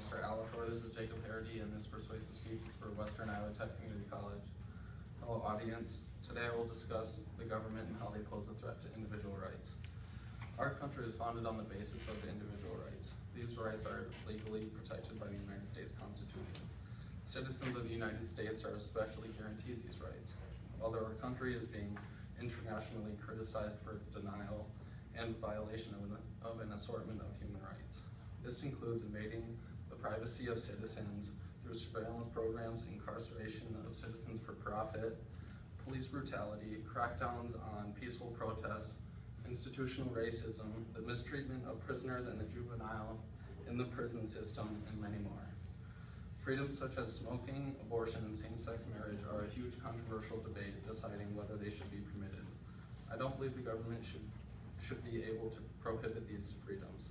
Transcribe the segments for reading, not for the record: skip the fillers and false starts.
Mr. Alator. This is Jacob Herrity, and this persuasive speech is for Western Iowa Tech Community College. Hello audience, today I will discuss the government and how they pose a threat to individual rights. Our country is founded on the basis of individual rights. These rights are legally protected by the United States Constitution. Citizens of the United States are especially guaranteed these rights. Although our country is being internationally criticized for its denial and violation of an assortment of human rights. This includes invading the privacy of citizens through surveillance programs, incarceration of citizens for profit, police brutality, crackdowns on peaceful protests, institutional racism, the mistreatment of prisoners and the juvenile in the prison system, and many more. Freedoms such as smoking, abortion, and same-sex marriage are a huge controversial debate deciding whether they should be permitted. I don't believe the government should be able to prohibit these freedoms.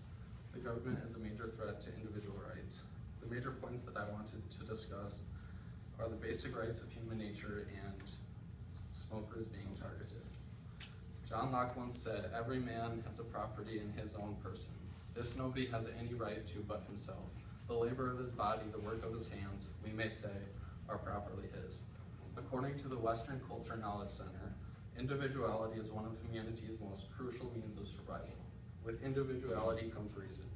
The government is a major threat to individual rights. The major points that I wanted to discuss are the basic rights of human nature and smokers being targeted. John Locke once said, "Every man has a property in his own person. This nobody has any right to but himself. The labor of his body, the work of his hands, we may say, are properly his." According to the Western Culture Knowledge Center, individuality is one of humanity's most crucial means of survival. With individuality comes reason.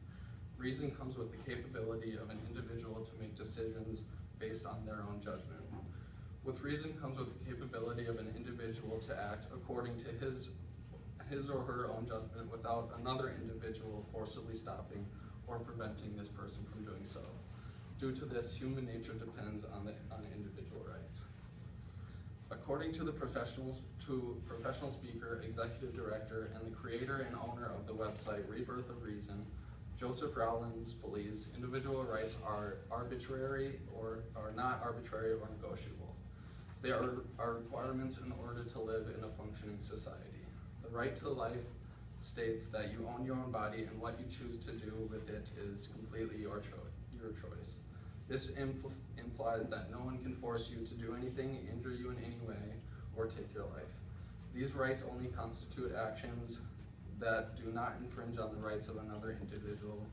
Reason comes with the capability of an individual to make decisions based on their own judgment. With reason comes with the capability of an individual to act according to his or her own judgment without another individual forcibly stopping or preventing this person from doing so. Due to this, human nature depends on individual rights. According to the professional speaker, executive director, and the creator and owner of the website Rebirth of Reason, Joseph Rollins believes individual rights are arbitrary or are not arbitrary or negotiable. They are requirements in order to live in a functioning society. The right to life states that you own your own body and what you choose to do with it is completely your choice. This implies that no one can force you to do anything, injure you in any way, or take your life. These rights only constitute actions that do not infringe on the rights of another individual.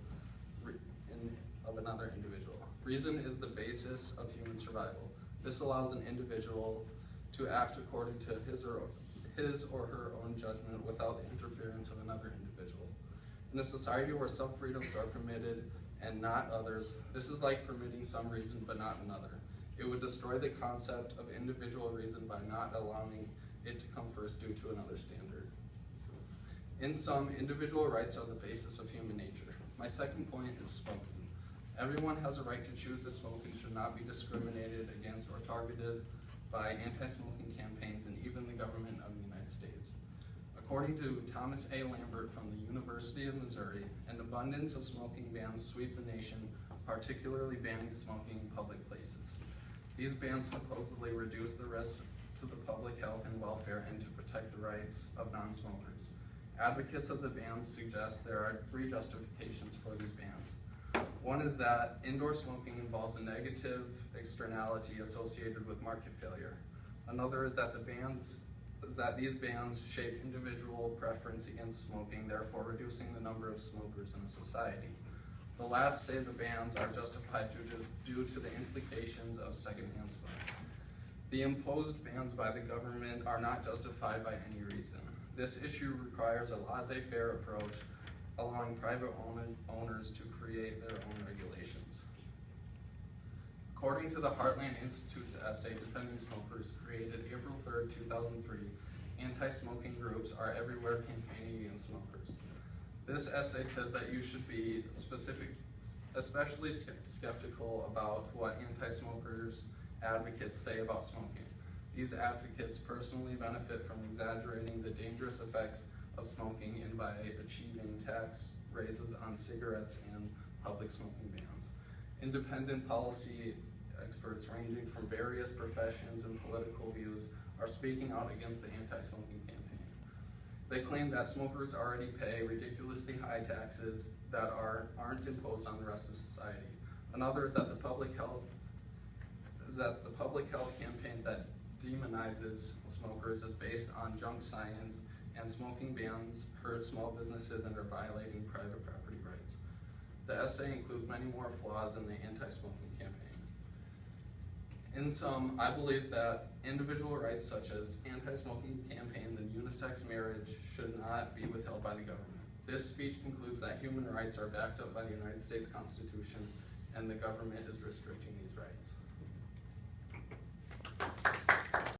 Reason is the basis of human survival. This allows an individual to act according to his or her own judgment without the interference of another individual. In a society where some freedoms are permitted and not others, this is like permitting some reason but not another. It would destroy the concept of individual reason by not allowing it to come first due to another standard. In sum, individual rights are the basis of human nature. My second point is smoking. Everyone has a right to choose to smoke and should not be discriminated against or targeted by anti-smoking campaigns and even the government of the United States. According to Thomas A. Lambert from the University of Missouri, an abundance of smoking bans sweep the nation, particularly banning smoking in public places. These bans supposedly reduce the risks to the public health and welfare and to protect the rights of non-smokers. Advocates of the bans suggest there are three justifications for these bans. One is that indoor smoking involves a negative externality associated with market failure. Another is that these bans shape individual preference against smoking, therefore reducing the number of smokers in a society. The last say the bans are justified due to the implications of secondhand smoke. The imposed bans by the government are not justified by any reason. This issue requires a laissez-faire approach, allowing private owners to create their own regulations. According to the Heartland Institute's essay, Defending Smokers, created April 3rd, 2003, anti-smoking groups are everywhere campaigning against smokers. This essay says that you should be especially skeptical about what anti-smokers advocates say about smoking. These advocates personally benefit from exaggerating the dangerous effects of smoking and by achieving tax raises on cigarettes and public smoking bans. Independent policy experts ranging from various professions and political views are speaking out against the anti-smoking campaign. They claim that smokers already pay ridiculously high taxes that aren't imposed on the rest of society. Another is that the public health campaign that demonizes smokers is based on junk science, and smoking bans hurt small businesses and are violating private property rights. The essay includes many more flaws than the anti-smoking campaign. In sum, I believe that individual rights such as anti-smoking campaigns and unisex marriage should not be withheld by the government. This speech concludes that human rights are backed up by the United States Constitution and the government is restricting these rights.